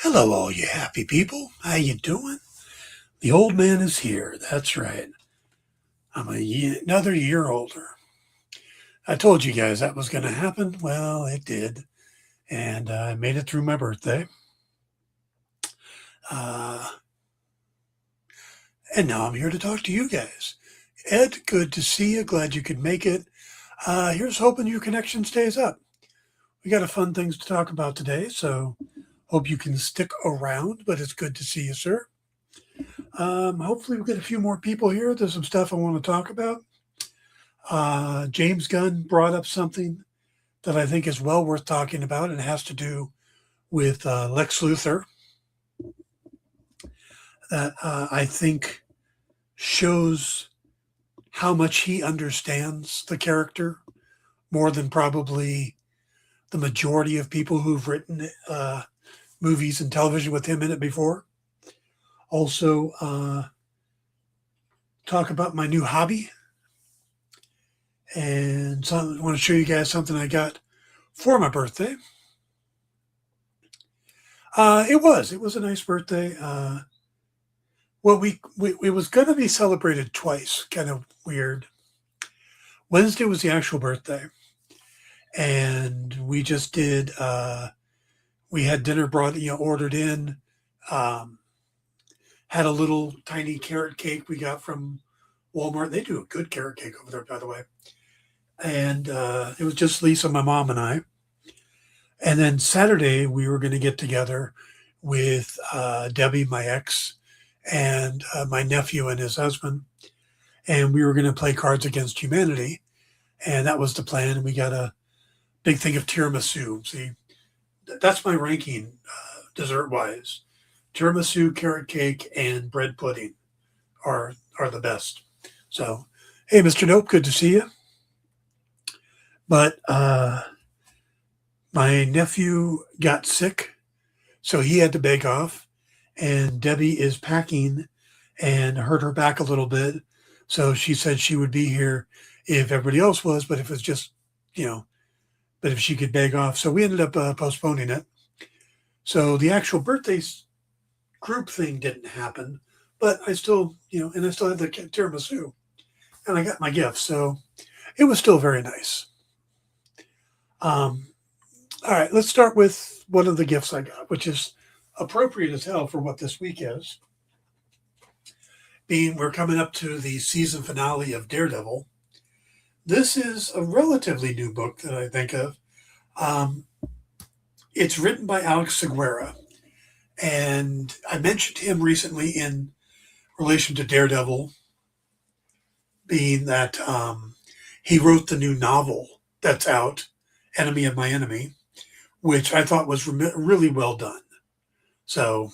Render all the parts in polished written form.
Hello, all you happy people. How you doing? The old man is here. That's right. I'm another year older. I told you guys that was going to happen. Well, it did, and I made it through my birthday. Uh, and now I'm here to talk to you guys. Ed, good to see you. Glad you could make it. Here's hoping your connection stays up. We got a fun things to talk about today, so hope you can stick around. But it's good to see you, sir. Hopefully, we'll get a few more people here. There's some stuff I want to talk about. James Gunn brought up something that I think is well worth talking about, and it has to do with Lex Luthor, that I think shows how much he understands the character more than probably the majority of people who've written movies and television with him in it before. Also, talk about my new hobby. And so I want to show you guys something I got for my birthday. It was a nice birthday. Well, it was going to be celebrated twice. Kind of weird. Wednesday was the actual birthday, and we just did. We had dinner ordered in. Had a little tiny carrot cake we got from Walmart. They do a good carrot cake over there, by the way. And it was just Lisa, my mom, and I. And then Saturday, we were going to get together with Debbie, my ex, and my nephew and his husband. And we were going to play Cards Against Humanity. And that was the plan. And we got a big thing of tiramisu. See, that's my ranking dessert-wise. Tiramisu, carrot cake, and bread pudding are the best. So, hey, Mr. Nope, good to see you. But my nephew got sick, so he had to bake off, and Debbie is packing and hurt her back a little bit. So she said she would be here if everybody else was, but if it's just, but if she could bake off. So we ended up postponing it. So the actual birthday group thing didn't happen, but I still, and I still had the tiramisu, and I got my gift. So it was still very nice. All right, let's start with one of the gifts I got, which is appropriate as hell for what this week is. Being we're coming up to the season finale of Daredevil. This is a relatively new book that I think of. It's written by Alex Seguera, and I mentioned him recently in relation to Daredevil, being that he wrote the new novel that's out, Enemy of My Enemy, which I thought was really well done. So,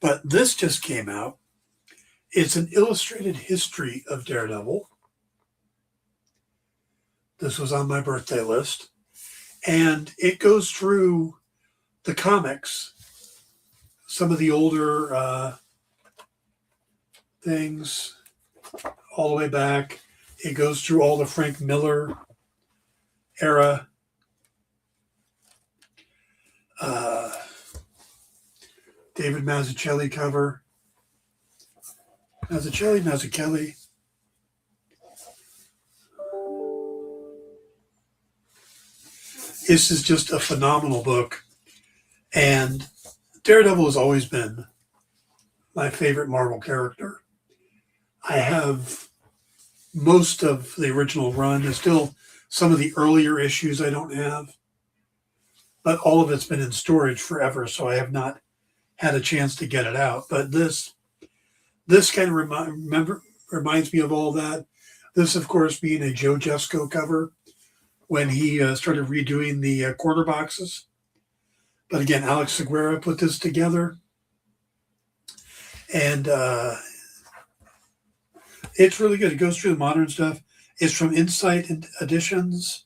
but this just came out. It's an illustrated history of Daredevil. This was on my birthday list. And it goes through the comics, some of the older things, all the way back. It goes through all the Frank Miller era. David Mazzucchelli cover. Mazzucchelli. This is just a phenomenal book. And Daredevil has always been my favorite Marvel character. I have most of the original run. There's still some of the earlier issues I don't have, but all of it's been in storage forever, so I have not had a chance to get it out. But this kind of reminds me of all that. This, of course, being a Joe Jesco cover when he started redoing the quarter boxes. But again, Alex Seguera put this together. And it's really good. It goes through the modern stuff. It's from Insight Editions.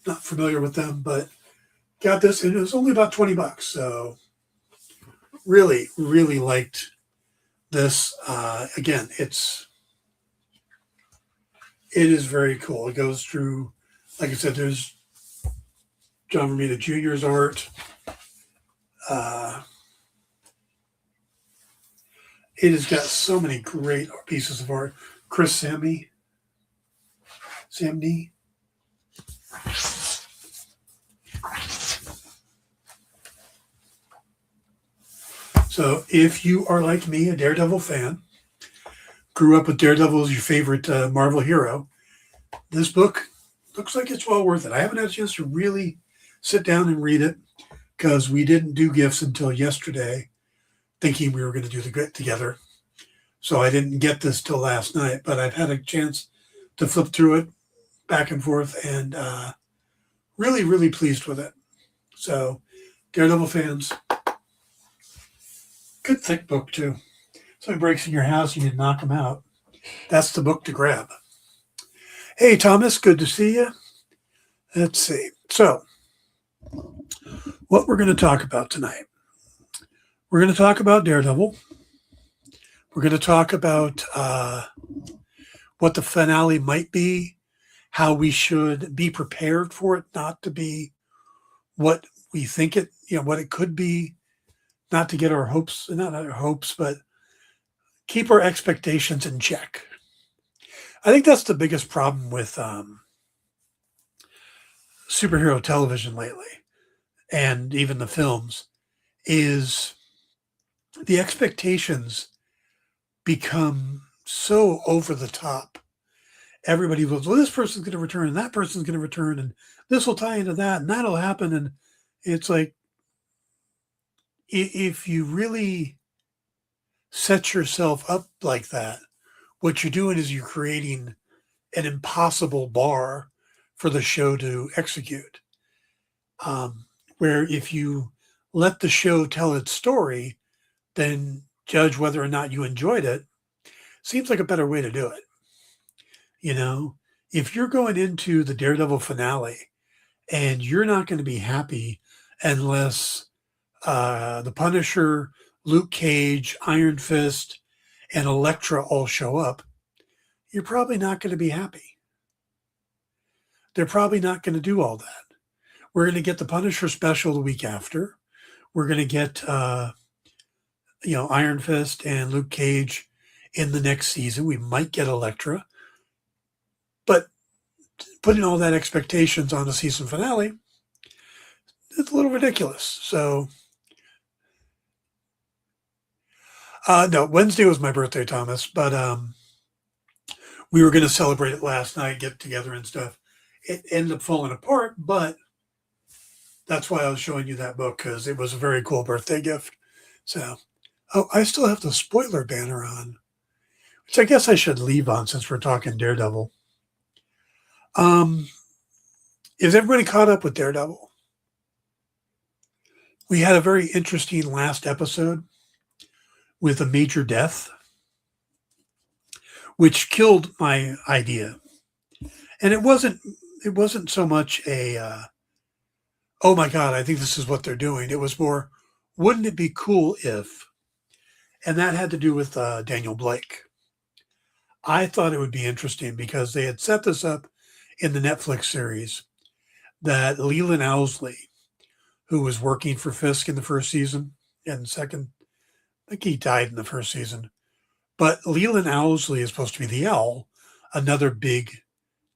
Not familiar with them, but got this, and it was only about $20. So really, really liked this. Again, it is very cool. It goes through, like I said, there's John Romita Jr.'s art. Uh, it has got so many great pieces of art. Chris Samney. So if you are like me, a Daredevil fan, grew up with Daredevil as your favorite Marvel hero, this book looks like it's well worth it. I haven't had a chance to really sit down and read it because we didn't do gifts until yesterday, thinking we were going to do the grit together. So I didn't get this till last night, but I've had a chance to flip through it back and forth and really, really pleased with it. So Daredevil fans, good thick book too. Something breaks in your house, you can knock them out. That's the book to grab. Hey, Thomas, good to see you. Let's see. So, what we're going to talk about tonight. We're going to talk about Daredevil. We're going to talk about what the finale might be, how we should be prepared for it not to be what we think it, what it could be, not to get our hopes, not our hopes, but keep our expectations in check. I think that's the biggest problem with superhero television lately, and even the films, is the expectations become so over the top. Everybody goes, well, this person's going to return, and that person's going to return, and this will tie into that, and that'll happen. And it's like, if you really set yourself up like that, what you're doing is you're creating an impossible bar for the show to execute. Where if you let the show tell its story, then judge whether or not you enjoyed it, seems like a better way to do it. If you're going into the Daredevil finale and you're not going to be happy unless the Punisher, Luke Cage, Iron Fist, and Elektra all show up, you're probably not going to be happy. They're probably not going to do all that. We're going to get the Punisher special the week after. We're going to get, Iron Fist and Luke Cage in the next season. We might get Elektra. But putting all that expectations on the season finale, it's a little ridiculous. So, no, Wednesday was my birthday, Thomas, but we were going to celebrate it last night, get together and stuff. It ended up falling apart, but that's why I was showing you that book, because it was a very cool birthday gift. So, I still have the spoiler banner on, which I guess I should leave on since we're talking Daredevil. Is everybody caught up with Daredevil? We had a very interesting last episode with a major death, which killed my idea. And it wasn't so much a, oh my God, I think this is what they're doing. It was more, wouldn't it be cool if, and that had to do with Daniel Blake. I thought it would be interesting because they had set this up in the Netflix series that Leland Owsley, who was working for Fisk in the first season and second, I think he died in the first season, but Leland Owsley is supposed to be the Owl, another big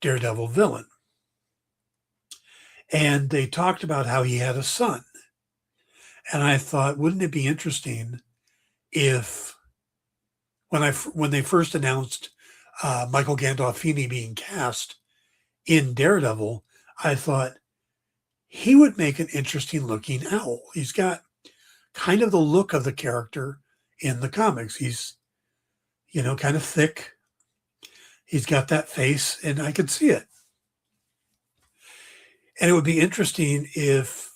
Daredevil villain. And they talked about how he had a son. And I thought, wouldn't it be interesting if when they first announced Michael Gandolfini being cast in Daredevil, I thought he would make an interesting looking owl. He's got kind of the look of the character in the comics. He's, kind of thick. He's got that face, and I could see it. And it would be interesting if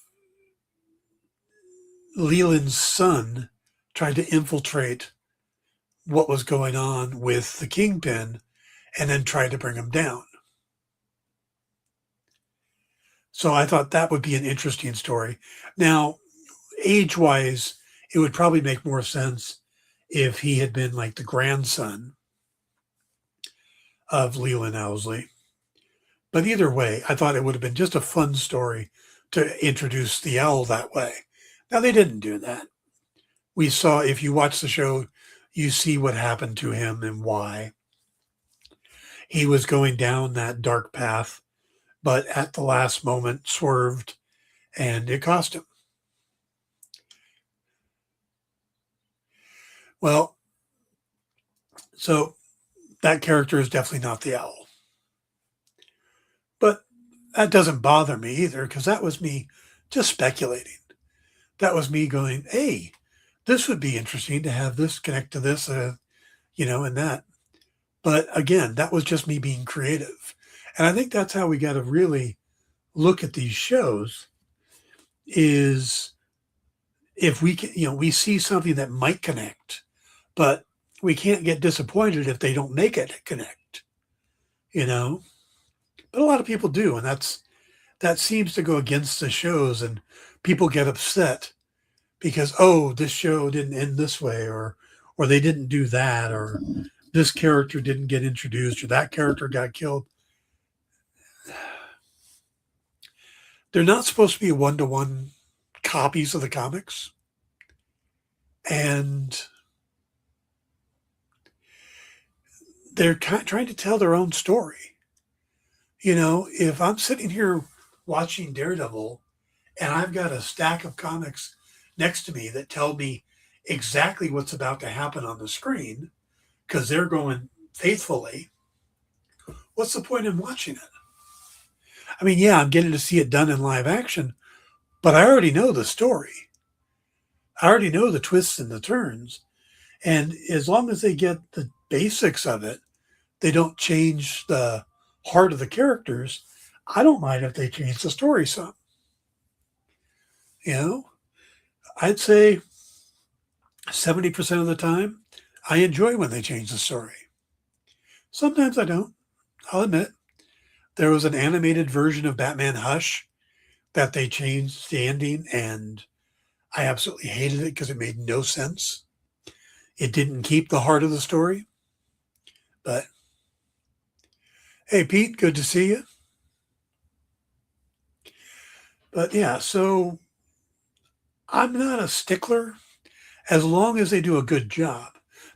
Leland's son tried to infiltrate what was going on with the Kingpin and then tried to bring him down. So I thought that would be an interesting story. Now, age-wise, it would probably make more sense if he had been like the grandson of Leland Owsley. But either way, I thought it would have been just a fun story to introduce the owl that way. Now, they didn't do that. We saw, if you watch the show, you see what happened to him and why. He was going down that dark path, but at the last moment swerved and it cost him. Well, so that character is definitely not the owl. But that doesn't bother me either, because that was me just speculating. That was me going, hey, this would be interesting to have this connect to this, and that. But again, that was just me being creative. And I think that's how we got to really look at these shows is if we can, we see something that might connect, but we can't get disappointed if they don't make it connect, But a lot of people do, and that seems to go against the shows, and people get upset because, oh, this show didn't end this way, or they didn't do that, or this character didn't get introduced, or that character got killed. They're not supposed to be one-to-one copies of the comics. And they're trying to tell their own story. If I'm sitting here watching Daredevil and I've got a stack of comics next to me that tell me exactly what's about to happen on the screen because they're going faithfully, what's the point in watching it? I mean, yeah, I'm getting to see it done in live action, but I already know the story. I already know the twists and the turns. And as long as they get the basics of it, they don't change the heart of the characters. I don't mind if they change the story some. I'd say 70% of the time, I enjoy when they change the story. Sometimes I don't. I'll admit. There was an animated version of Batman Hush that they changed the ending, and I absolutely hated it because it made no sense. It didn't keep the heart of the story. But, hey, Pete, good to see you. But, yeah, so I'm not a stickler as long as they do a good job.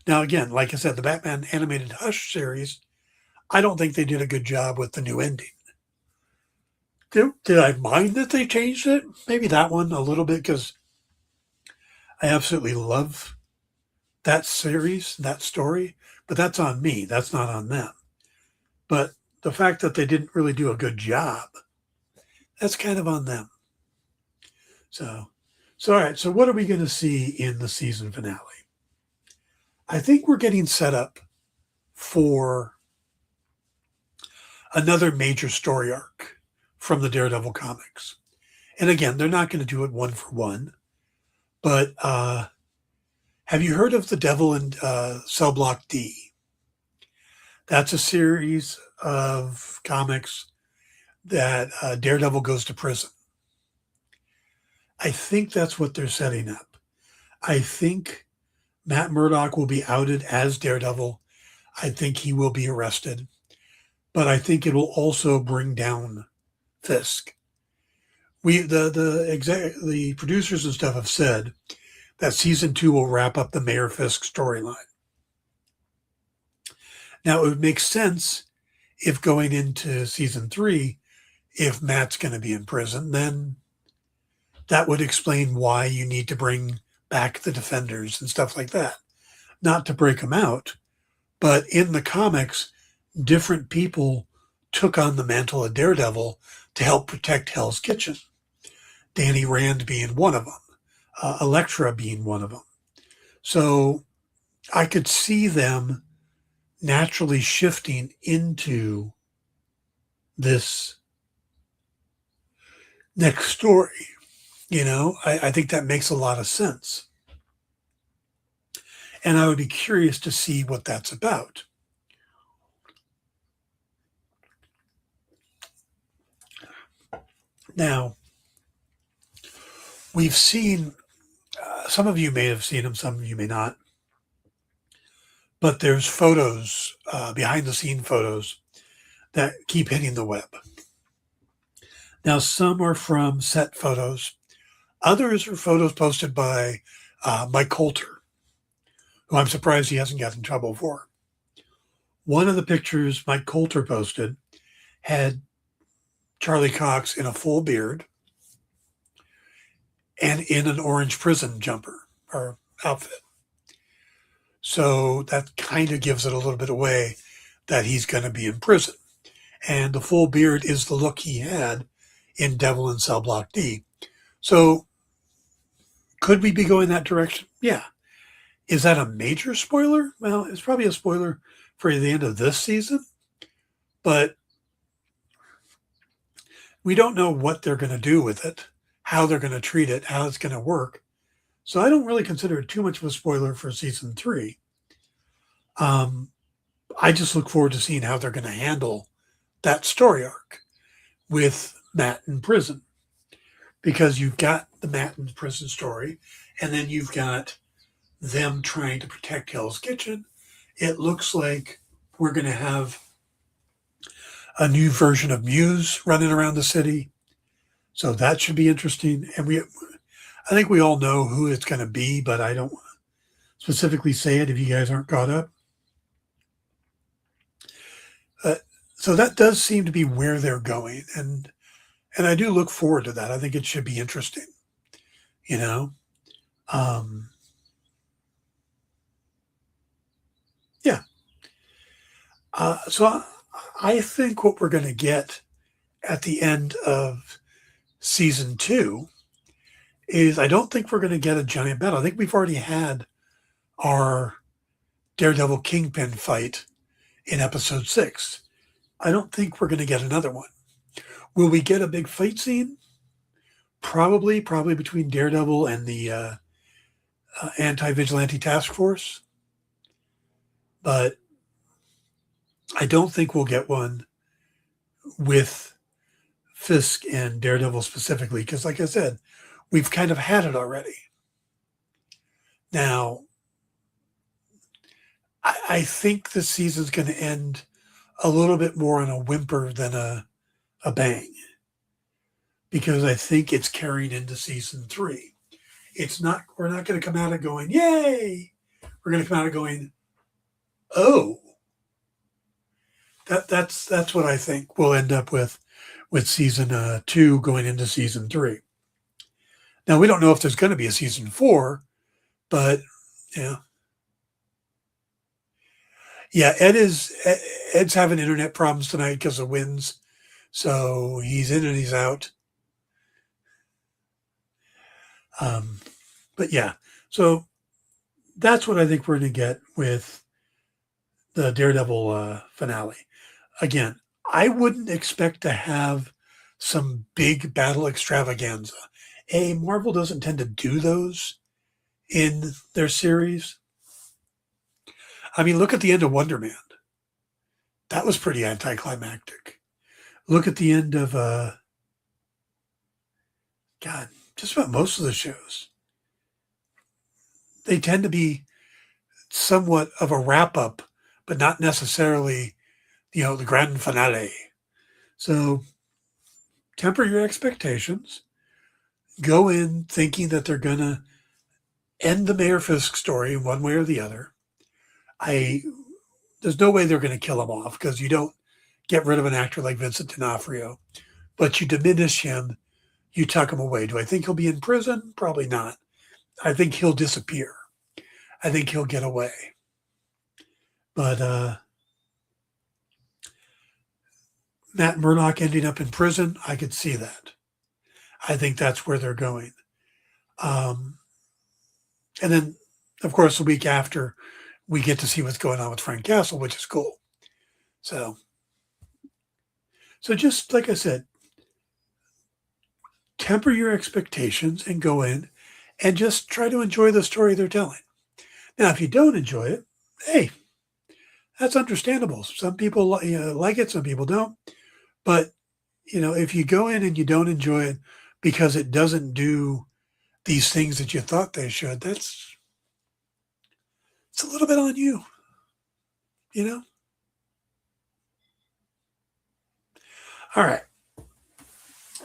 Now, again, like I said, the Batman animated Hush series, I don't think they did a good job with the new ending. Did I mind that they changed it? Maybe that one a little bit because I absolutely love that series, that story, but that's on me. That's not on them. But the fact that they didn't really do a good job, that's kind of on them. So all right. So what are we going to see in the season finale? I think we're getting set up for another major story arc from the Daredevil comics. And again, they're not going to do it one for one, but have you heard of The Devil in Cell Block D? That's a series of comics that Daredevil goes to prison. I think that's what they're setting up. I think Matt Murdock will be outed as Daredevil. I think he will be arrested. But I think it will also bring down Fisk. The producers and stuff have said that season 2 will wrap up the Mayor Fisk storyline. Now, it would make sense if going into season 3, if Matt's going to be in prison, then that would explain why you need to bring back the Defenders and stuff like that. Not to break them out, but in the comics, different people took on the mantle of Daredevil to help protect Hell's Kitchen. Danny Rand being one of them, Elektra being one of them. So I could see them naturally shifting into this next story. I think that makes a lot of sense. And I would be curious to see what that's about. Now, we've seen, some of you may have seen them, some of you may not, but there's photos, behind the scene photos that keep hitting the web. Now, some are from set photos. Others are photos posted by Mike Coulter, who I'm surprised he hasn't gotten in trouble for. One of the pictures Mike Coulter posted had Charlie Cox in a full beard and in an orange prison jumper or outfit. So that kind of gives it a little bit away that he's going to be in prison. And the full beard is the look he had in Devil in Cell Block D. So could we be going that direction? Yeah. Is that a major spoiler? Well, it's probably a spoiler for the end of this season, but we don't know what they're going to do with it, how they're going to treat it, how it's going to work. So I don't really consider it too much of a spoiler for season 3. I just look forward to seeing how they're going to handle that story arc with Matt in prison, because you've got the Matt in prison story, and then you've got them trying to protect Hell's Kitchen. It looks like we're going to have a new version of Muse running around the city. So that should be interesting. And I think we all know who it's going to be, but I don't specifically say it if you guys aren't caught up. So that does seem to be where they're going. And I do look forward to that. I think it should be interesting, you know? Yeah. So I think what we're going to get at the end of season 2 is, I don't think we're going to get a giant battle. I think we've already had our Daredevil Kingpin fight in episode 6. I don't think we're going to get another one. Will we get a big fight scene? Probably between Daredevil and the anti-vigilante task force. But I don't think we'll get one with Fisk and Daredevil specifically, because like I said, we've kind of had it already. Now, I think this season's going to end a little bit more on a whimper than a bang, because I think it's carrying into season 3. We're not going to come out of going, yay! We're going to come out of going, oh. That's what I think we'll end up with season 2 going into season 3. Now, we don't know if there's going to be a season 4, but yeah. Yeah, Ed's having internet problems tonight because of winds. So he's in and he's out. But yeah, so that's what I think we're going to get with the Daredevil finale. Again, I wouldn't expect to have some big battle extravaganza. Marvel doesn't tend to do those in their series. I mean, look at the end of Wonder Man. That was pretty anticlimactic. Look at the end of God, just about most of the shows. They tend to be somewhat of a wrap up, but not necessarily, the grand finale. So temper your expectations. Go in thinking that they're going to end the Mayor Fisk story in one way or the other. There's no way they're going to kill him off, because you don't get rid of an actor like Vincent D'Onofrio, but you diminish him, you tuck him away. Do I think he'll be in prison? Probably not. I think he'll disappear. I think he'll get away. But Matt Murdock ending up in prison, I could see that. I think that's where they're going. And then, of course, the week after, we get to see what's going on with Frank Castle, which is cool. So just like I said, temper your expectations and go in and just try to enjoy the story they're telling. Now, if you don't enjoy it, hey, that's understandable. Some people like it, some people don't. But, if you go in and you don't enjoy it because it doesn't do these things that you thought they should, it's a little bit on you, All right.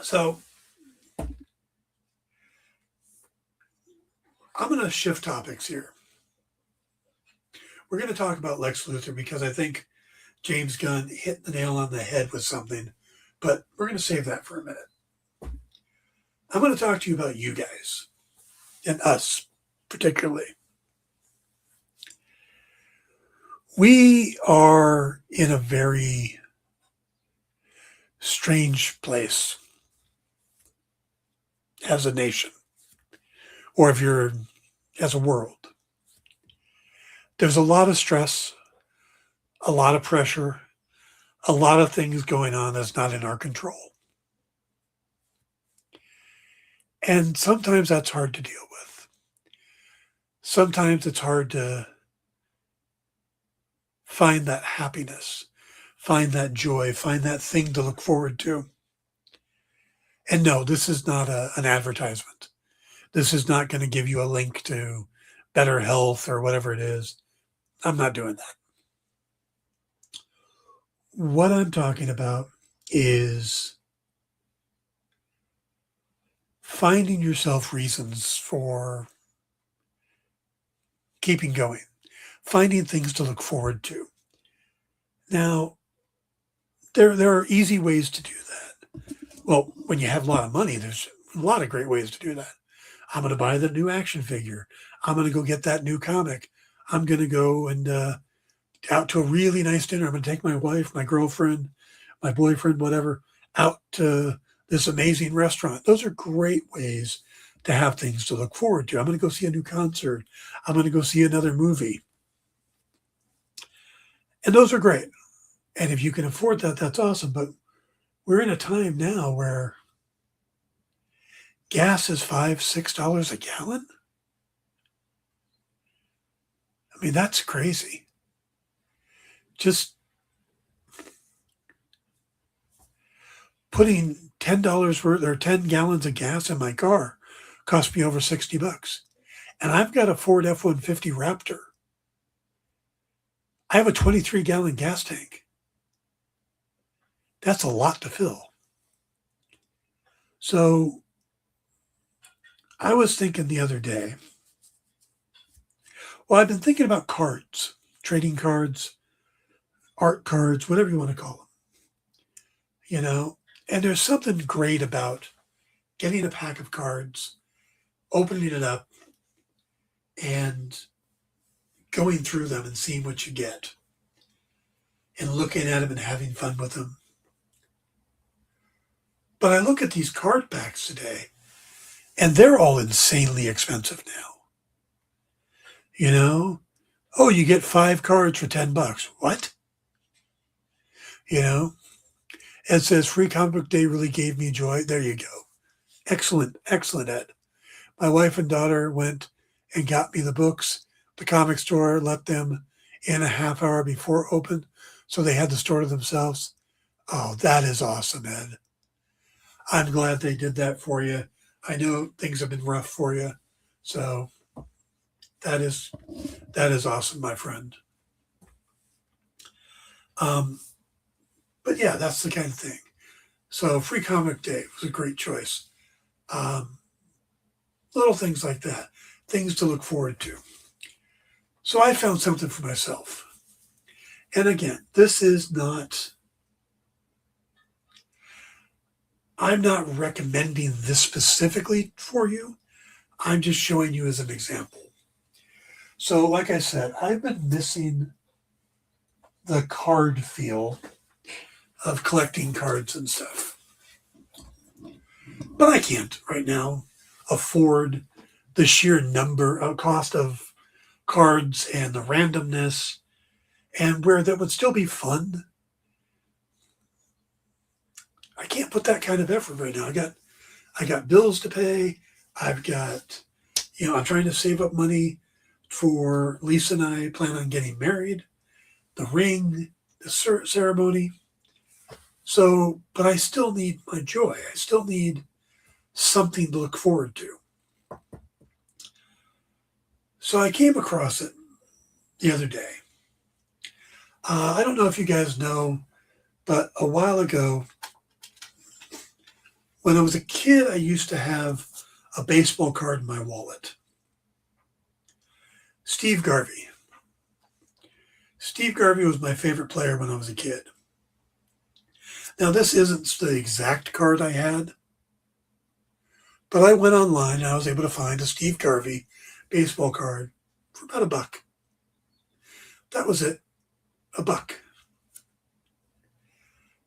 So I'm going to shift topics here. We're going to talk about Lex Luthor because I think James Gunn hit the nail on the head with something, but we're going to save that for a minute. I'm going to talk to you about you guys and us particularly. We are in a very strange place as a nation, or if you're as a world. There's a lot of stress, a lot of pressure, a lot of things going on that's not in our control. And sometimes that's hard to deal with. Sometimes it's hard to find that happiness, find that joy, find that thing to look forward to. And no, this is not an advertisement. This is not going to give you a link to better health or whatever it is. I'm not doing that. What I'm talking about is finding yourself reasons for keeping going, finding things to look forward to. Now, there are easy ways to do that. Well, when you have a lot of money, there's a lot of great ways to do that. I'm going to buy the new action figure. I'm going to go get that new comic. I'm going to go and out to a really nice dinner. I'm going to take my wife, my girlfriend, my boyfriend, whatever, out to this amazing restaurant. Those are great ways to have things to look forward to. I'm going to go see a new concert. I'm going to go see another movie. And those are great. And if you can afford that, that's awesome. But we're in a time now where gas is $5, $6 a gallon. I mean, that's crazy. Just putting $10 worth or 10 gallons of gas in my car cost me over $60. And I've got a Ford F-150 Raptor. I have a 23-gallon gas tank. That's a lot to fill. So I was thinking the other day, well, I've been thinking about cards, trading cards, art cards, whatever you want to call them, you know, and there's something great about getting a pack of cards, opening it up, and going through them and seeing what you get, and looking at them and having fun with them. But I look at these card packs today, and they're all insanely expensive now. You know, oh, you get 5 cards for $10. What? You know, it says Free Comic Book Day really gave me joy. There you go. Excellent, excellent, Ed. My wife and daughter went and got me the books. The comic store let them in a half hour before open, so they had the store to themselves. Oh, that is awesome, Ed. I'm glad they did that for you. I know things have been rough for you, so that is awesome, my friend. But yeah, that's the kind of thing. So Free Comic Day was a great choice. Little things like that, things to look forward to. So I found something for myself. And again, I'm not recommending this specifically for you. I'm just showing you as an example. So like I said, I've been missing the card feel of collecting cards and stuff. But I can't right now afford the sheer cost of cards and the randomness, and where that would still be fun. I can't put that kind of effort right now. I got bills to pay. I'm trying to save up money for Lisa and I plan on getting married, the ring, the ceremony. So, but I still need my joy. I still need something to look forward to. So I came across it the other day. I don't know if you guys know, but a while ago, when I was a kid, I used to have a baseball card in my wallet. Steve Garvey. Steve Garvey was my favorite player when I was a kid. Now, this isn't the exact card I had, but I went online and I was able to find a Steve Garvey baseball card for about $1. That was it, $1.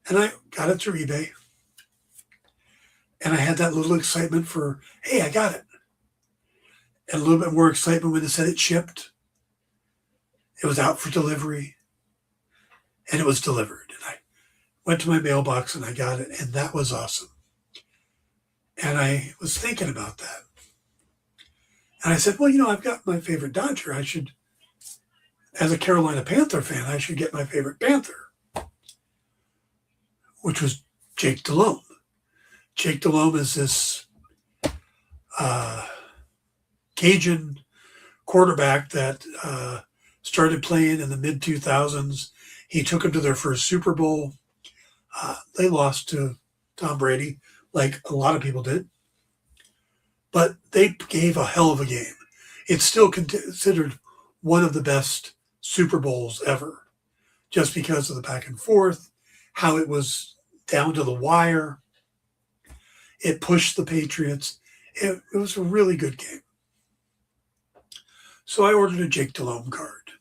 And I got it through eBay. And I had that little excitement for, hey, I got it. And a little bit more excitement when it said it shipped. It was out for delivery. And it was delivered. And I went to my mailbox and I got it. And that was awesome. And I was thinking about that. And I said, well, I've got my favorite Dodger. I should, as a Carolina Panther fan, I should get my favorite Panther, which was Jake Delhomme. Jake Delhomme is this Cajun quarterback that started playing in the mid-2000s. He took them to their first Super Bowl. They lost to Tom Brady, like a lot of people did. But they gave a hell of a game. It's still considered one of the best Super Bowls ever, just because of the back and forth, how it was down to the wire. It pushed the Patriots. It was a really good game. So I ordered a Jake Delhomme card.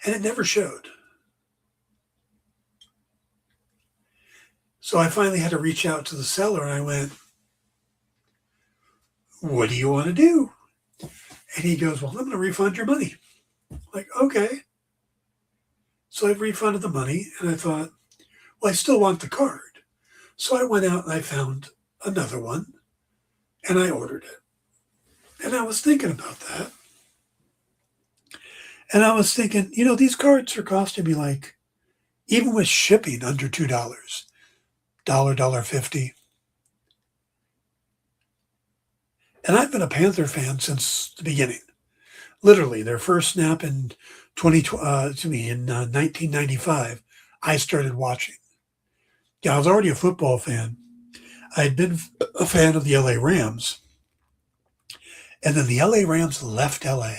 And it never showed. So I finally had to reach out to the seller and I went, what do you want to do? And he goes, well, I'm going to refund your money. I'm like, okay. So I refunded the money and I thought, well, I still want the card. So I went out and I found another one and I ordered it. And I was thinking about that. And I was thinking, these cards are costing me like, even with shipping, under $2, $1.50. And I've been a Panther fan since the beginning. Literally, their first snap in 1995, I started watching. Yeah, I was already a football fan. I had been a fan of the LA Rams. And then the LA Rams left LA.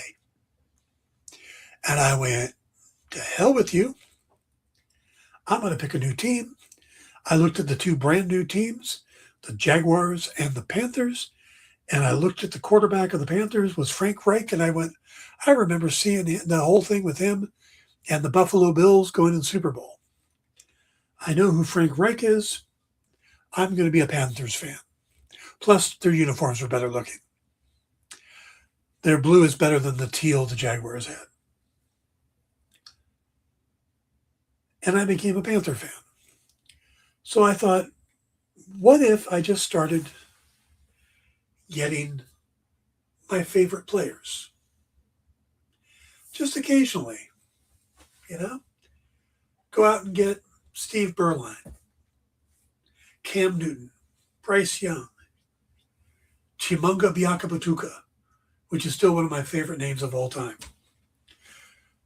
And I went, to hell with you. I'm going to pick a new team. I looked at the two brand new teams, the Jaguars and the Panthers. And I looked at the quarterback of the Panthers was Frank Reich. And I went, I remember seeing the whole thing with him and the Buffalo Bills going to the Super Bowl. I know who Frank Reich is. I'm going to be a Panthers fan. Plus, their uniforms are better looking. Their blue is better than the teal the Jaguars had. And I became a Panther fan. So I thought, what if I just started getting my favorite players? Just occasionally, Go out and get Steve Berline, Cam Newton, Bryce Young, Chimunga Biakabatuka, which is still one of my favorite names of all time.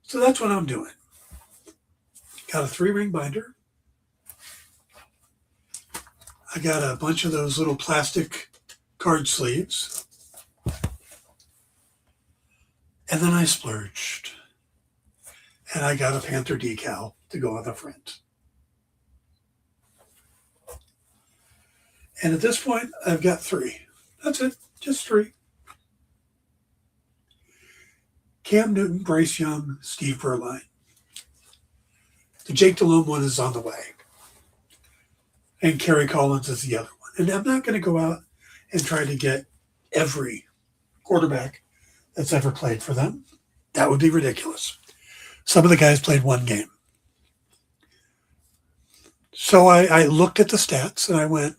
So that's what I'm doing. Got a 3-ring binder. I got a bunch of those little plastic card sleeves. And then I splurged. And I got a Panther decal to go on the front. And at this point, I've got 3. That's it, just 3. Cam Newton, Bryce Young, Steve Berline. The Jake Delhomme one is on the way. And Kerry Collins is the other one. And I'm not going to go out and try to get every quarterback that's ever played for them. That would be ridiculous. Some of the guys played one game. So I looked at the stats and I went,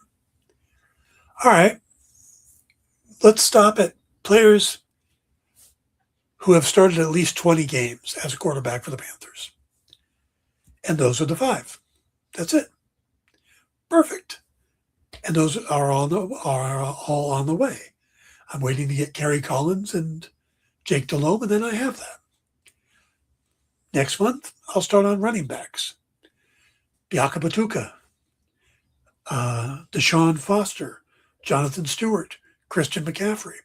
all right, let's stop at players who have started at least 20 games as a quarterback for the Panthers. And those are the 5. That's it. Perfect. And those are all on the way. I'm waiting to get Kerry Collins and Jake Delhomme, and then I have that. Next month, I'll start on running backs. Biakabatuka, Deshaun Foster, Jonathan Stewart, Christian McCaffrey.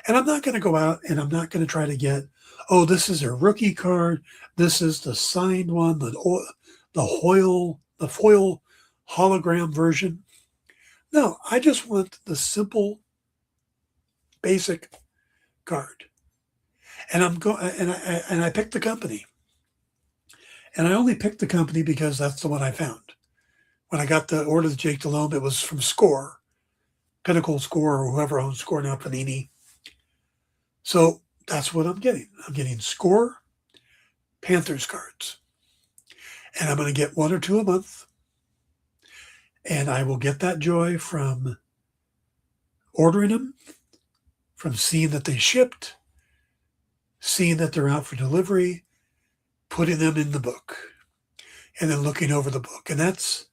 And I'm not going to go out and I'm not going to try to get, oh, this is a rookie card. This is the signed one, the foil hologram version. No, I just want the simple, basic card. And I picked the company. And I only picked the company because that's the one I found. When I got the order of Jake Delhomme, it was from Score, Pinnacle Score, or whoever owns Score now, Panini. So that's what I'm getting. I'm getting Score Panthers cards. And I'm going to get 1 or 2 a month. And I will get that joy from ordering them, from seeing that they shipped, seeing that they're out for delivery, putting them in the book, and then looking over the book. And it's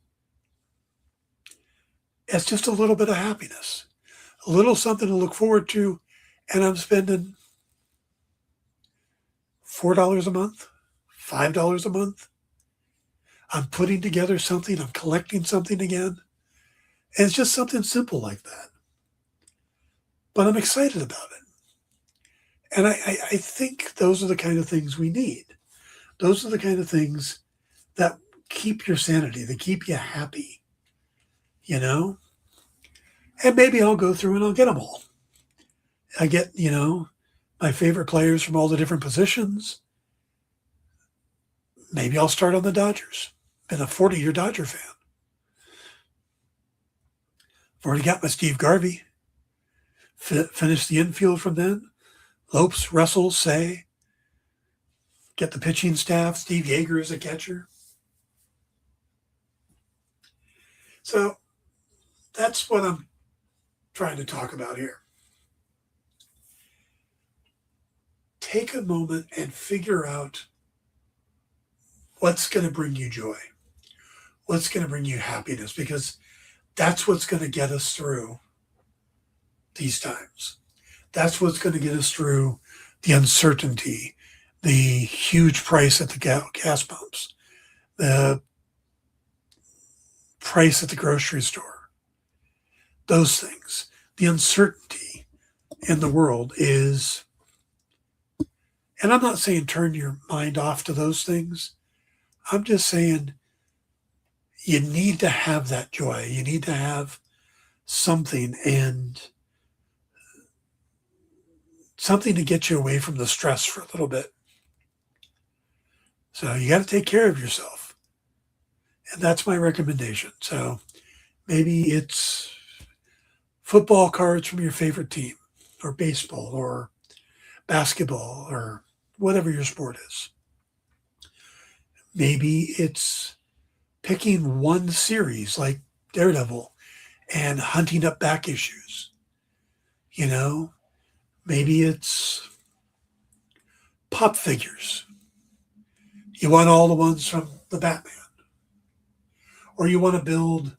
just a little bit of happiness, a little something to look forward to. And I'm spending $4 a month, $5 a month. I'm putting together something. I'm collecting something again. And it's just something simple like that. But I'm excited about it. And I think those are the kind of things we need. Those are the kind of things that keep your sanity, that keep you happy, you know? And maybe I'll go through and I'll get them all. I get, my favorite players from all the different positions. Maybe I'll start on the Dodgers. Been a 40-year Dodger fan. I've already got my Steve Garvey. Finished the infield from then. Lopes, Russell, Say. Get the pitching staff. Steve Yeager is a catcher. So that's what I'm trying to talk about here. Take a moment and figure out what's going to bring you joy, what's going to bring you happiness, because that's what's going to get us through these times. That's what's going to get us through the uncertainty, the huge price at the gas pumps, the price at the grocery store, those things. The uncertainty in the world is, and I'm not saying turn your mind off to those things. I'm just saying you need to have that joy. You need to have something and something to get you away from the stress for a little bit. So you got to take care of yourself. And that's my recommendation. So maybe it's football cards from your favorite team, or baseball, or basketball, or whatever your sport is. Maybe it's picking one series like Daredevil and hunting up back issues. Maybe it's pop figures. You want all the ones from the Batman. Or you want to build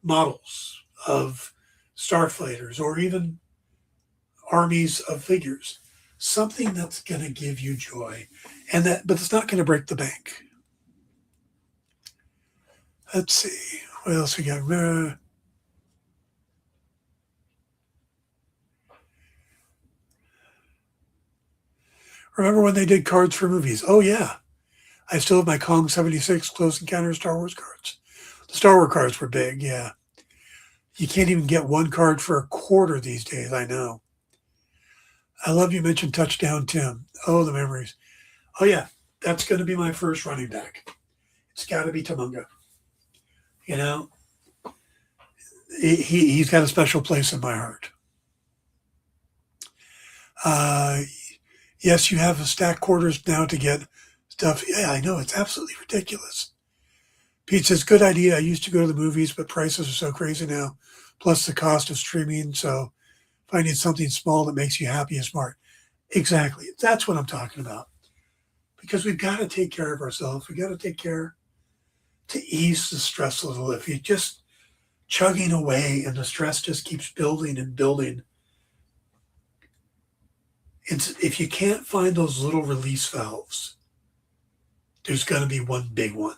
models of starfighters, or even armies of figures. Something that's going to give you joy, but it's not going to break the bank. Let's see, what else we got? Remember when they did cards for movies? Oh yeah, I still have my Kong 76 Close Encounter Star Wars cards. The Star Wars cards were big, yeah. You can't even get one card for $0.25 these days, I know. I love you mentioned Touchdown Tim. Oh, the memories. Oh, yeah, that's going to be my first running back. It's got to be Tamunga. He's got a special place in my heart. Yes, you have a stack quarters now to get stuff. Yeah, I know. It's absolutely ridiculous. Pete says, good idea. I used to go to the movies, but prices are so crazy now. Plus the cost of streaming. So finding something small that makes you happy is smart. Exactly. That's what I'm talking about. Because we've got to take care of ourselves. We've got to take care to ease the stress a little. If you're just chugging away and the stress just keeps building and building, if you can't find those little release valves, there's going to be one big one.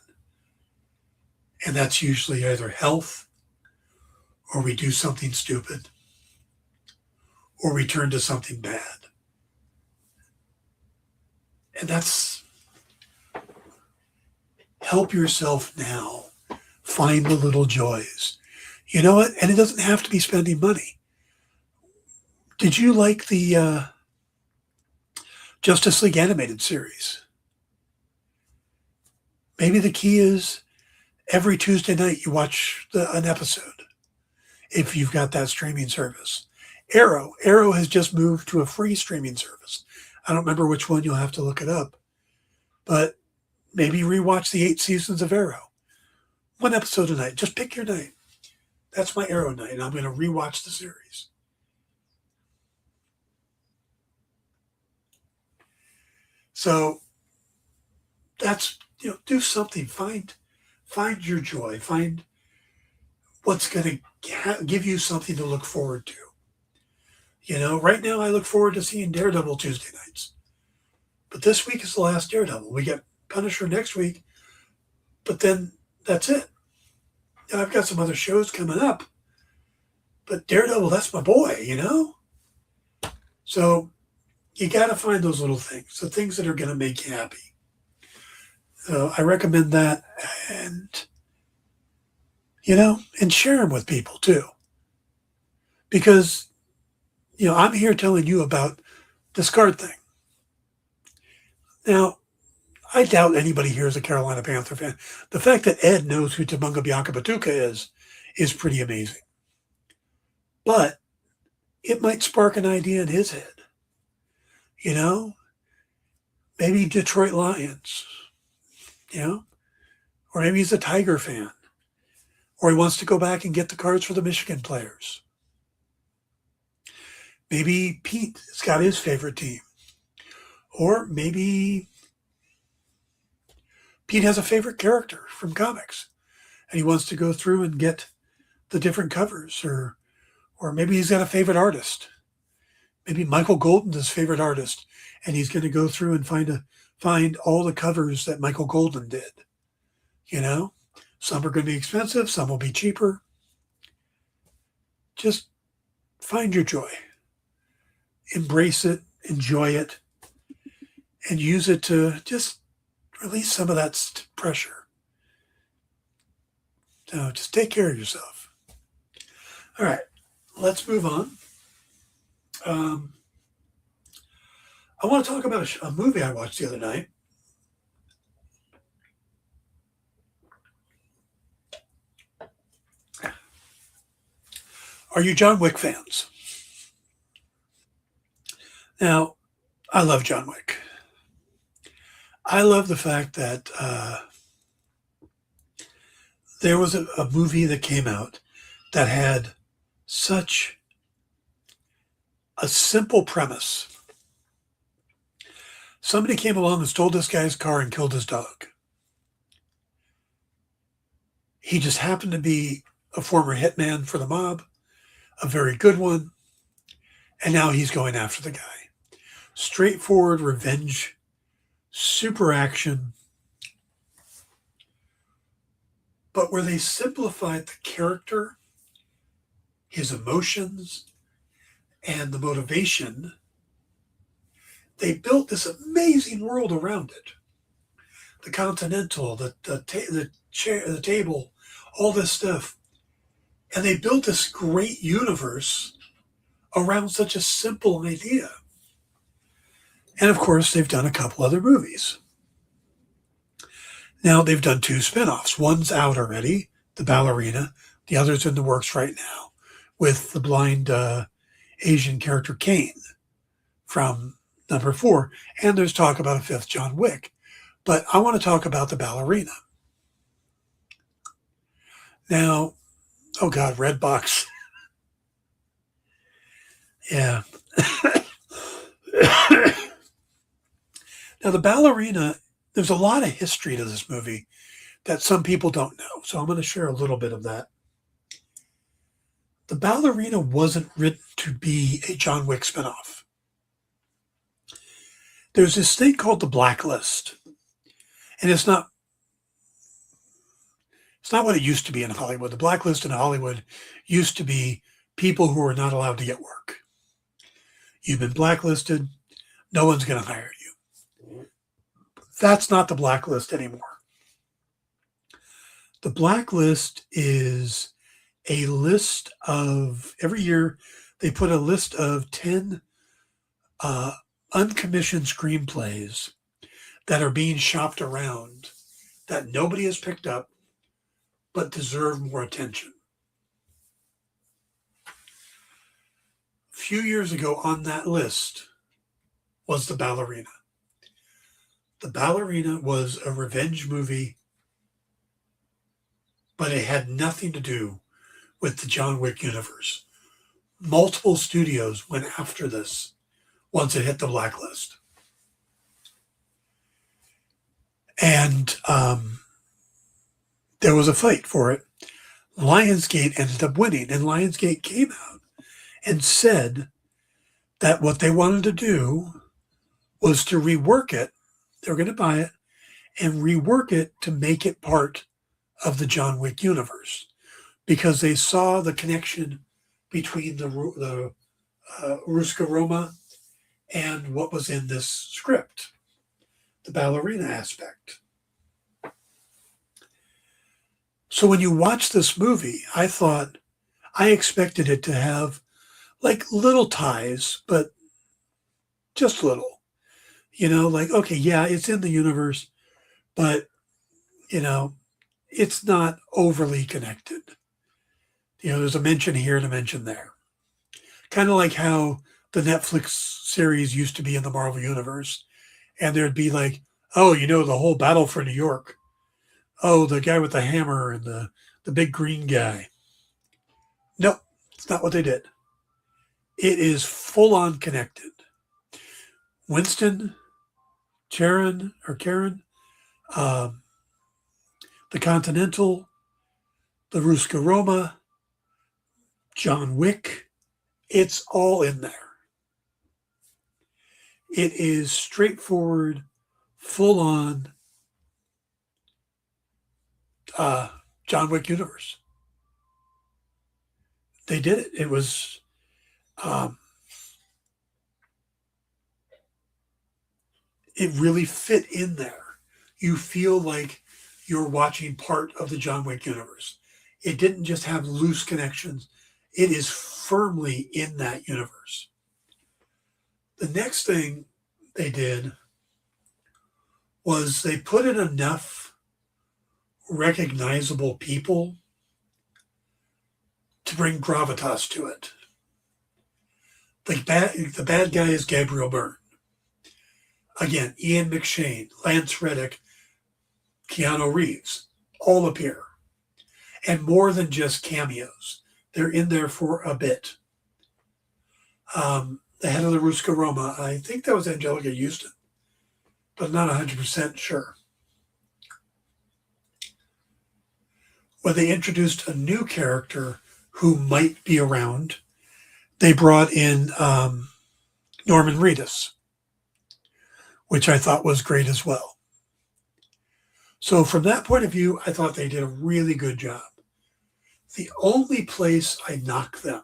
And that's usually either health or we do something stupid. or return to something bad. And that's help yourself now. Find the little joys. You know what? And it doesn't have to be spending money. Did you like the Justice League animated series? Maybe the key is every Tuesday night you watch an episode if you've got that streaming service. Arrow has just moved to a free streaming service. I don't remember which one, you'll have to look it up. But maybe rewatch the 8 seasons of Arrow. One episode a night. Just pick your night. That's my Arrow night, and I'm going to rewatch the series. So that's, do something. Find your joy. Find what's going to give you something to look forward to. Right now I look forward to seeing Daredevil Tuesday nights. But this week is the last Daredevil. We get Punisher next week, but then that's it. Now, I've got some other shows coming up, but Daredevil, that's my boy, So you got to find those little things, the things that are going to make you happy. So I recommend that, and share them with people too. Because, I'm here telling you about this card thing. Now, I doubt anybody here is a Carolina Panther fan. The fact that Ed knows who Tamunga Bianca Batuka is pretty amazing. But it might spark an idea in his head. Maybe Detroit Lions, or maybe he's a Tiger fan, or he wants to go back and get the cards for the Michigan players. Maybe Pete has got his favorite team, or maybe Pete has a favorite character from comics and he wants to go through and get the different covers, or maybe he's got a favorite artist. Maybe Michael Golden's his favorite artist, and he's going to go through and find all the covers that Michael Golden did. Some are going to be expensive, some will be cheaper. Just find your joy. Embrace it, enjoy it, and use it to just release some of that pressure. So just take care of yourself. All right, let's move on. I want to talk about a movie I watched the other night. Are you John Wick fans? Now, I love John Wick. I love the fact that there was a movie that came out that had such a simple premise. Somebody came along and stole this guy's car and killed his dog. He just happened to be a former hitman for the mob, a very good one, and now he's going after the guy. Straightforward revenge, super action, but where they simplified the character, his emotions, and the motivation, they built this amazing world around it. The Continental, the chair, the table, all this stuff. And they built this great universe around such a simple idea. And of course, they've done a couple other movies. Now, they've done 2 spinoffs. One's out already, The Ballerina. The other's in the works right now with the blind Asian character Kane from number 4. And there's talk about a 5th John Wick. But I want to talk about The Ballerina. Now, oh God, Redbox. Yeah. Now, The Ballerina, there's a lot of history to this movie that some people don't know. So I'm going to share a little bit of that. The Ballerina wasn't written to be a John Wick spinoff. There's this thing called the Blacklist. And it's not what it used to be in Hollywood. The Blacklist in Hollywood used to be people who were not allowed to get work. You've been blacklisted. No one's going to hire you. That's not the blacklist anymore. The blacklist is a list of, every year they put a list of 10 uncommissioned screenplays that are being shopped around that nobody has picked up but deserve more attention. A few years ago on that list was The Ballerina. The Ballerina was a revenge movie, but it had nothing to do with the John Wick universe. Multiple studios went after this once it hit the blacklist. And there was a fight for it. Lionsgate ended up winning, and Lionsgate came out and said that what they wanted to do was to rework it. They were going to buy it and rework it to make it part of the John Wick universe, because they saw the connection between the Ruska Roma and what was in this script, the ballerina aspect. So when you watch this movie, I expected it to have like little ties, but just little. Like, okay, yeah, it's in the universe, but, it's not overly connected. There's a mention here and a mention there. Kind of like how the Netflix series used to be in the Marvel Universe. And there'd be like, oh, the whole Battle for New York. Oh, the guy with the hammer and the big green guy. No, it's not what they did. It is full on connected. Winston, Karen, the Continental, the Ruska Roma, John Wick, it's all in there. It is straightforward, full on John Wick universe. They did it. It was it really fit in there. You feel like you're watching part of the John Wick universe. It didn't just have loose connections. It is firmly in that universe. The next thing they did was they put in enough recognizable people to bring gravitas to it. The bad guy is Gabriel Byrne. Again, Ian McShane, Lance Reddick, Keanu Reeves all appear. And more than just cameos. They're in there for a bit. The head of the Ruska Roma, I think that was Angelica Houston, but I'm not 100% sure. When they introduced a new character who might be around, they brought in Norman Reedus, which I thought was great as well. So from that point of view, I thought they did a really good job. The only place I knock them,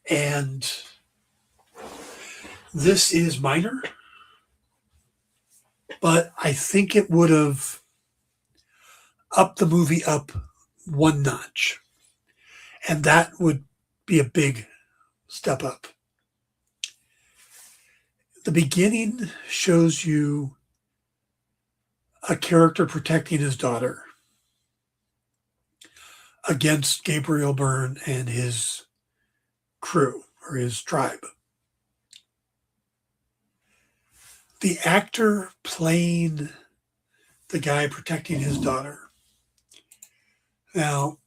and this is minor, but I think it would have upped the movie up one notch. And that would be a big step up. The beginning shows you a character protecting his daughter against Gabriel Byrne and his crew or his tribe. The actor playing the guy protecting his daughter. Now,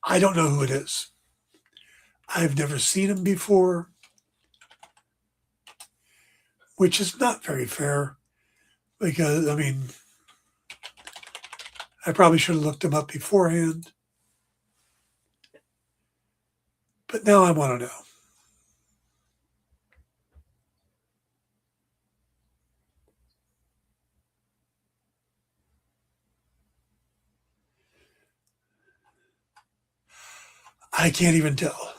I don't know who it is. I've never seen him before, which is not very fair because, I probably should have looked him up beforehand. But now I want to know. I can't even tell.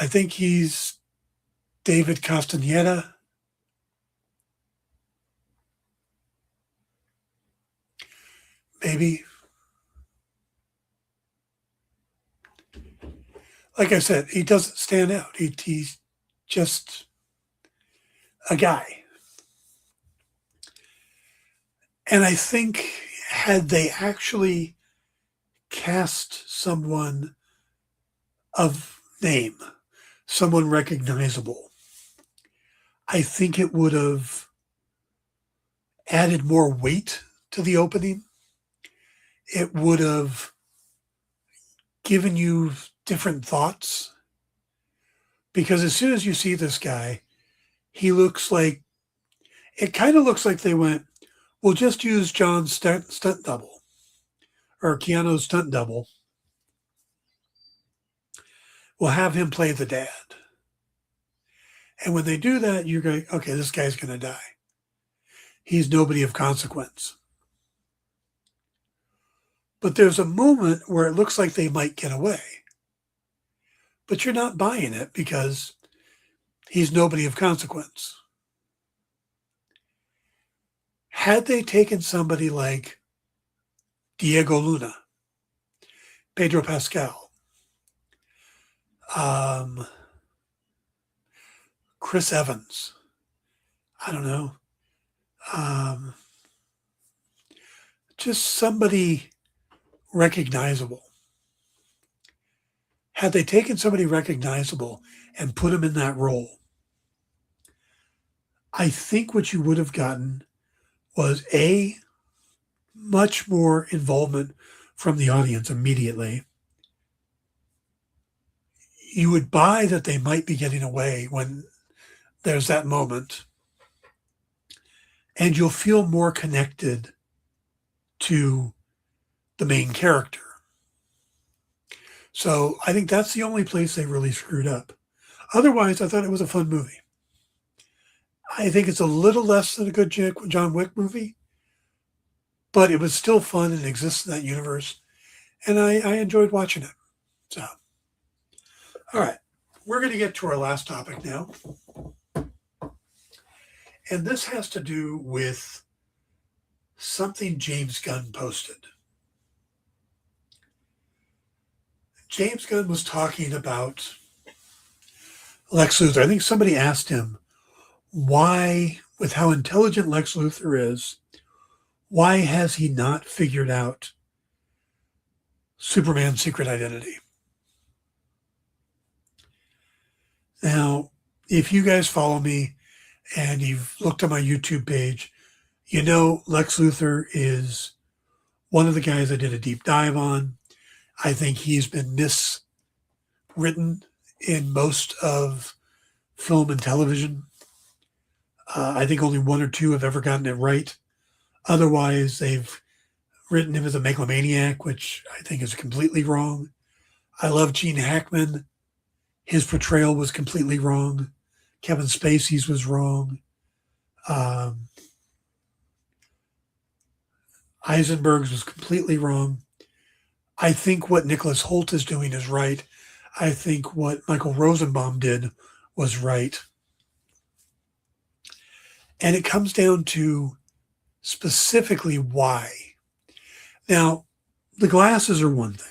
I think he's David Castaneda. Maybe. Like I said, he doesn't stand out. He's just a guy. And I think had they actually cast someone of name, someone recognizable, I think it would have added more weight to the opening. It would have given you different thoughts. Because as soon as you see this guy, he looks like, it kind of looks like they went, we'll just use John's stunt double or Keanu's stunt double. We'll have him play the dad. And when they do that, you're going, okay, this guy's going to die. He's nobody of consequence. But there's a moment where it looks like they might get away. But you're not buying it because he's nobody of consequence. Had they taken somebody like Diego Luna, Pedro Pascal, Chris Evans, I don't know, just somebody recognizable. Had they taken somebody recognizable and put him in that role, I think what you would have gotten was a much more involvement from the audience immediately. You would buy that they might be getting away when there's that moment, and you'll feel more connected to the main character. So I think that's the only place they really screwed up. Otherwise, I thought it was a fun movie. I think it's a little less than a good John Wick movie, but it was still fun and exists in that universe. And I enjoyed watching it. So, all right, we're going to get to our last topic now. And this has to do with something James Gunn posted. James Gunn was talking about Lex Luthor. I think somebody asked him why, with how intelligent Lex Luthor is, why has he not figured out Superman's secret identity? Now, if you guys follow me and you've looked at my YouTube page, you know Lex Luthor is one of the guys I did a deep dive on. I think he's been miswritten in most of film and television. I think only one or two have ever gotten it right. Otherwise, they've written him as a megalomaniac, which I think is completely wrong. I love Gene Hackman. His portrayal was completely wrong. Kevin Spacey's was wrong. Eisenberg's was completely wrong. I think what Nicholas Hoult is doing is right. I think what Michael Rosenbaum did was right. And it comes down to specifically why. Now, the glasses are one thing.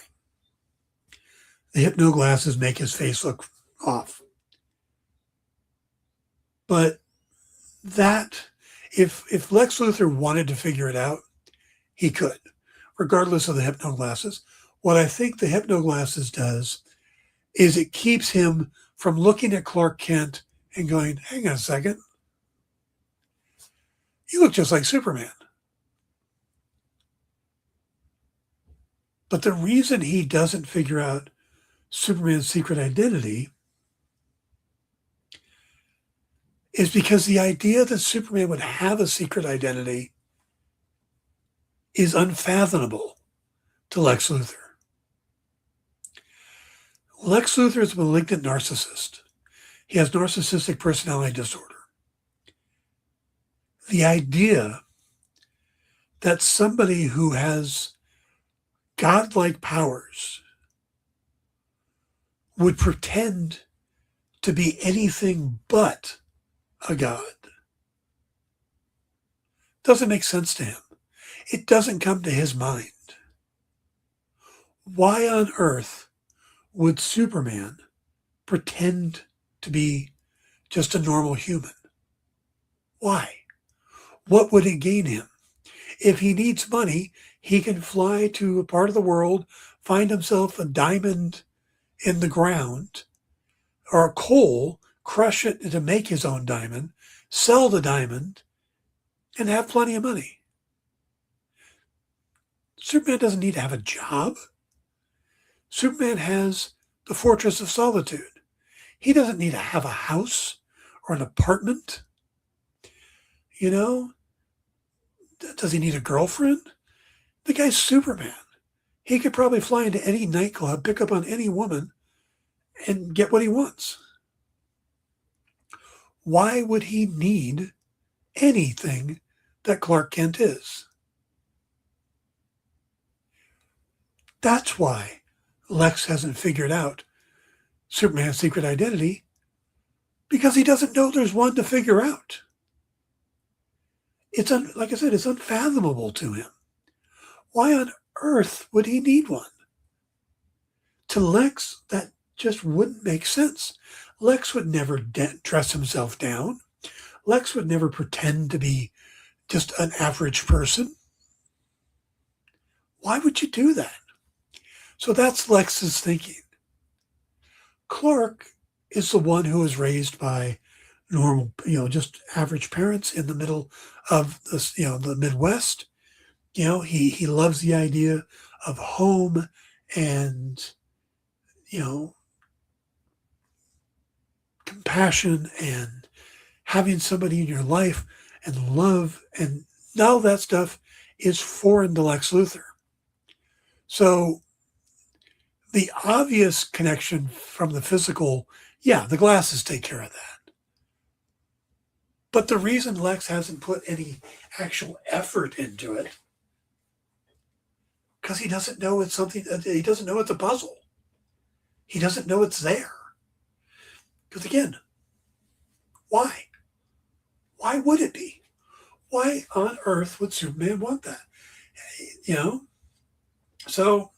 The hypno glasses make his face look off. But that, if Lex Luthor wanted to figure it out, he could, regardless of the hypno glasses. What I think the hypno glasses does is it keeps him from looking at Clark Kent and going, hang on a second, you look just like Superman. But the reason he doesn't figure out Superman's secret identity is because the idea that Superman would have a secret identity is unfathomable to Lex Luthor. Lex Luthor is a malignant narcissist. He has narcissistic personality disorder. The idea that somebody who has godlike powers would pretend to be anything but a god. Doesn't make sense to him. It doesn't come to his mind. Why on earth would Superman pretend to be just a normal human? Why? What would it gain him? If he needs money, he can fly to a part of the world, find himself a diamond in the ground or a coal, crush it to make his own diamond, sell the diamond, and have plenty of money. Superman doesn't need to have a job. Superman has the Fortress of Solitude. He doesn't need to have a house or an apartment. You know, does he need a girlfriend? The guy's Superman. He could probably fly into any nightclub, pick up on any woman, and get what he wants. Why would he need anything that Clark Kent is? That's why Lex hasn't figured out Superman's secret identity, because he doesn't know there's one to figure out. It's like I said, it's unfathomable to him. Why on earth would he need one? To Lex, that just wouldn't make sense. Lex would never dress himself down. Lex would never pretend to be just an average person. Why would you do that? So that's Lex's thinking. Clark is the one who was raised by normal, just average parents in the middle of this, the Midwest. He loves the idea of home and, compassion and having somebody in your life and love, and all that stuff is foreign to Lex Luthor. So the obvious connection from the physical, the glasses take care of that. But the reason Lex hasn't put any actual effort into it, because he doesn't know it's something, he doesn't know it's a puzzle. He doesn't know it's there. Because again, why? Why would it be? Why on earth would Superman want that? So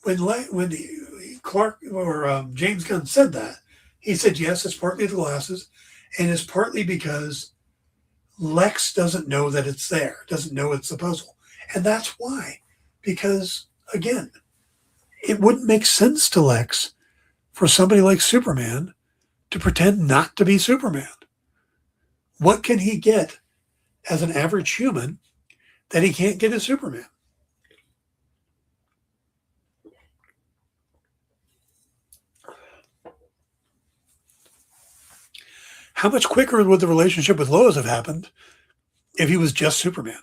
when Clark or James Gunn said that, he said, yes, it's partly the glasses, and it's partly because Lex doesn't know that it's there, doesn't know it's a puzzle. And that's why. Because, again, it wouldn't make sense to Lex for somebody like Superman to pretend not to be Superman. What can he get as an average human that he can't get as Superman? How much quicker would the relationship with Lois have happened if he was just Superman?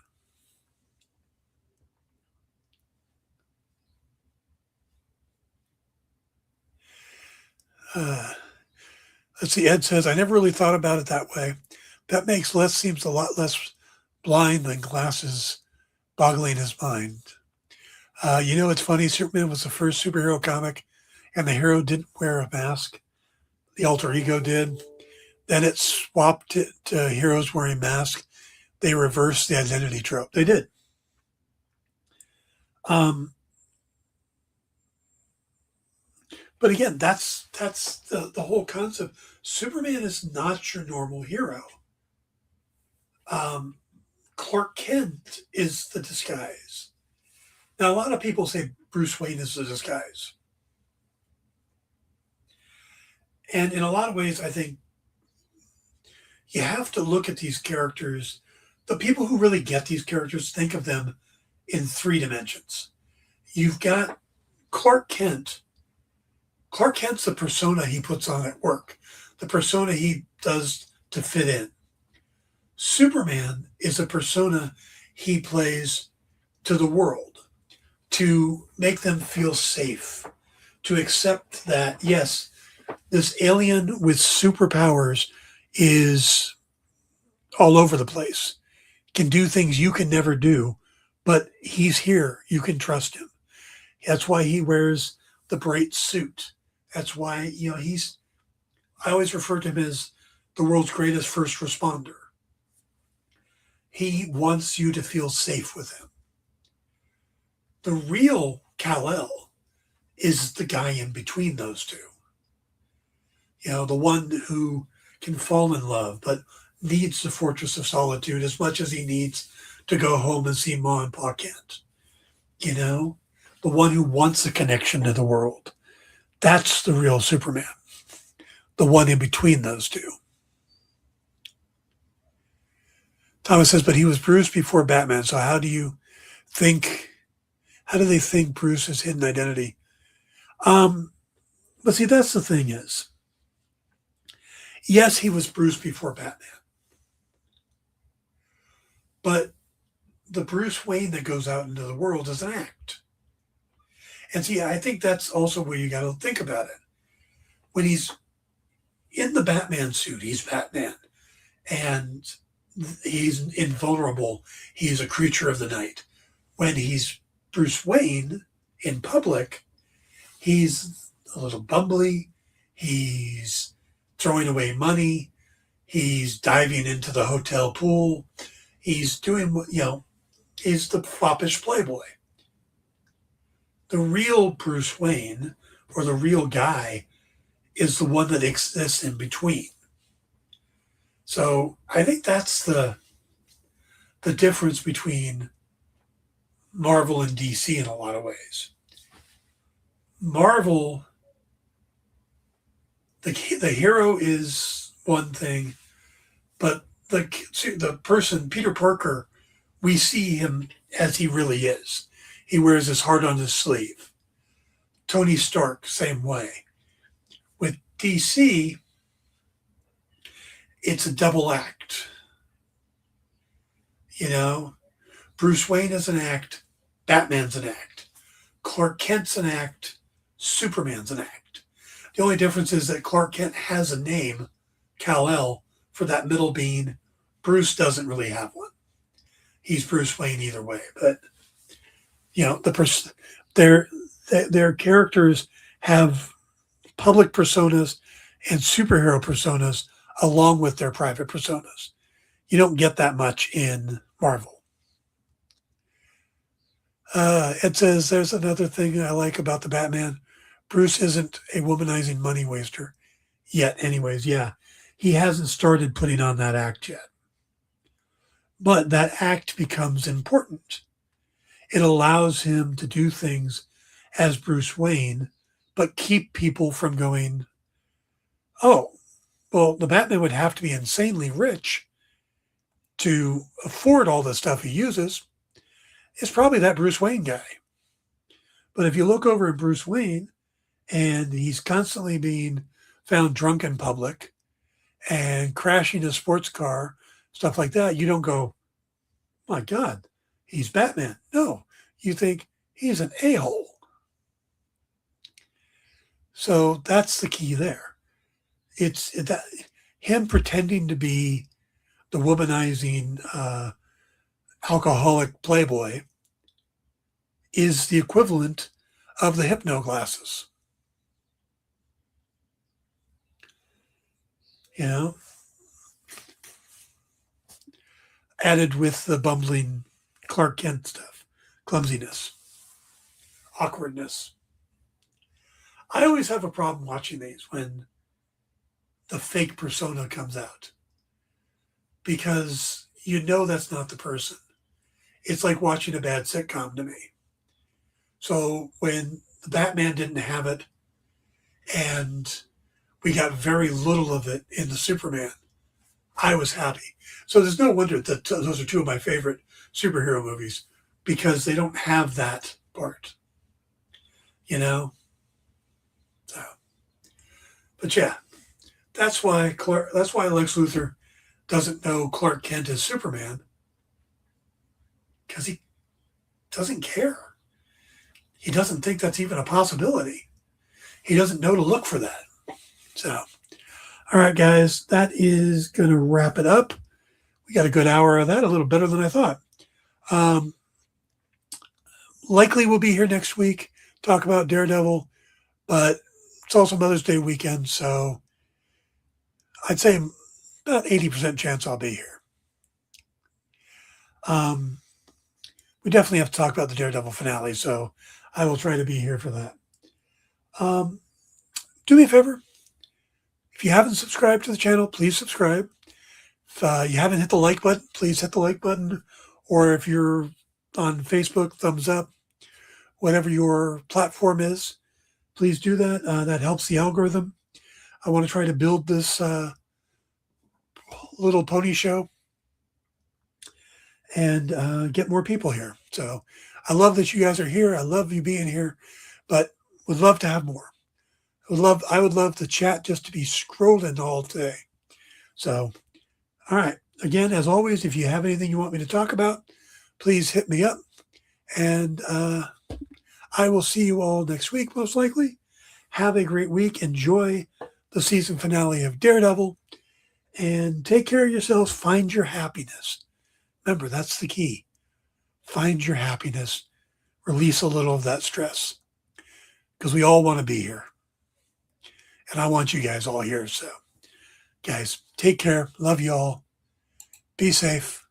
Let's see, Ed says, I never really thought about it that way. That makes Les seems a lot less blind than glasses boggling his mind. It's funny, Superman was the first superhero comic, and the hero didn't wear a mask. The alter ego did. Then it swapped it to heroes wearing masks. They reversed the identity trope. They did. But again, that's the whole concept. Superman is not your normal hero. Clark Kent is the disguise. Now, a lot of people say Bruce Wayne is the disguise. And in a lot of ways, I think you have to look at these characters. The people who really get these characters think of them in 3 dimensions. You've got Clark Kent. Clark Kent's the persona he puts on at work, the persona he does to fit in. Superman is a persona he plays to the world, to make them feel safe, to accept that, yes, this alien with superpowers is all over the place, can do things you can never do, but he's here. You can trust him. That's why he wears the bright suit. That's why, he's I always refer to him as the world's greatest first responder. He wants you to feel safe with him. The real Kal-El is the guy in between those two. The one who can fall in love, but needs the Fortress of Solitude as much as he needs to go home and see Ma and Pa Kent. The one who wants a connection to the world. That's the real Superman. The one in between those two. Thomas says, but he was Bruce before Batman. So how do they think Bruce's hidden identity? But see, that's the thing is, yes, he was Bruce before Batman. But the Bruce Wayne that goes out into the world is an act. And see, I think that's also where you got to think about it. When he's in the Batman suit, he's Batman. And he's invulnerable. He's a creature of the night. When he's Bruce Wayne in public, he's a little bumbly. He's throwing away money. He's diving into the hotel pool. He's doing, he's the foppish playboy. The real Bruce Wayne, or the real guy, is the one that exists in between. So I think that's the difference between Marvel and DC in a lot of ways. Marvel, the hero is one thing, but the person, Peter Parker, we see him as he really is. He wears his heart on his sleeve. Tony Stark, same way. With DC, it's a double act. Bruce Wayne is an act, Batman's an act, Clark Kent's an act, Superman's an act. The only difference is that Clark Kent has a name, Kal-El, for that middle being. Bruce doesn't really have one. He's Bruce Wayne either way. But, their characters have public personas and superhero personas along with their private personas. You don't get that much in Marvel. It says, there's another thing I like about the Batman. Bruce isn't a womanizing money waster yet. Anyways, yeah, he hasn't started putting on that act yet. But that act becomes important. It allows him to do things as Bruce Wayne, but keep people from going, oh, well, the Batman would have to be insanely rich to afford all the stuff he uses. It's probably that Bruce Wayne guy. But if you look over at Bruce Wayne and he's constantly being found drunk in public and crashing a sports car, stuff like that, you don't go, my God, he's Batman. No, you think he's an a-hole. So that's the key there. It's that him pretending to be the womanizing alcoholic playboy is the equivalent of the hypno glasses. Added with the bumbling Clark Kent stuff, clumsiness, awkwardness. I always have a problem watching these when the fake persona comes out, because that's not the person. It's like watching a bad sitcom to me. So when the Batman didn't have it and we got very little of it in the Superman, I was happy. So there's no wonder that those are two of my favorite superhero movies, because they don't have that part, So, but yeah, that's why Lex Luthor doesn't know Clark Kent is Superman, because he doesn't care. He doesn't think that's even a possibility. He doesn't know to look for that. So, all right, guys, that is going to wrap it up. We got a good hour of that, a little better than I thought. Likely we'll be here next week, talk about Daredevil, but it's also Mother's Day weekend, so I'd say about 80% chance I'll be here. We definitely have to talk about the Daredevil finale, so I will try to be here for that. Do me a favor. If you haven't subscribed to the channel, please subscribe. If you haven't hit the like button, please hit the like button. Or if you're on Facebook, thumbs up. Whatever your platform is, please do that. That helps the algorithm. I want to try to build this little pony show and get more people here. So I love that you guys are here. I love you being here, but would love to have more. I would love the chat just to be scrolling all day. So, all right. Again, as always, if you have anything you want me to talk about, please hit me up. And I will see you all next week, most likely. Have a great week. Enjoy the season finale of Daredevil. And take care of yourselves. Find your happiness. Remember, that's the key. Find your happiness. Release a little of that stress. Because we all want to be here. And I want you guys all here. So, guys, take care. Love you all. Be safe.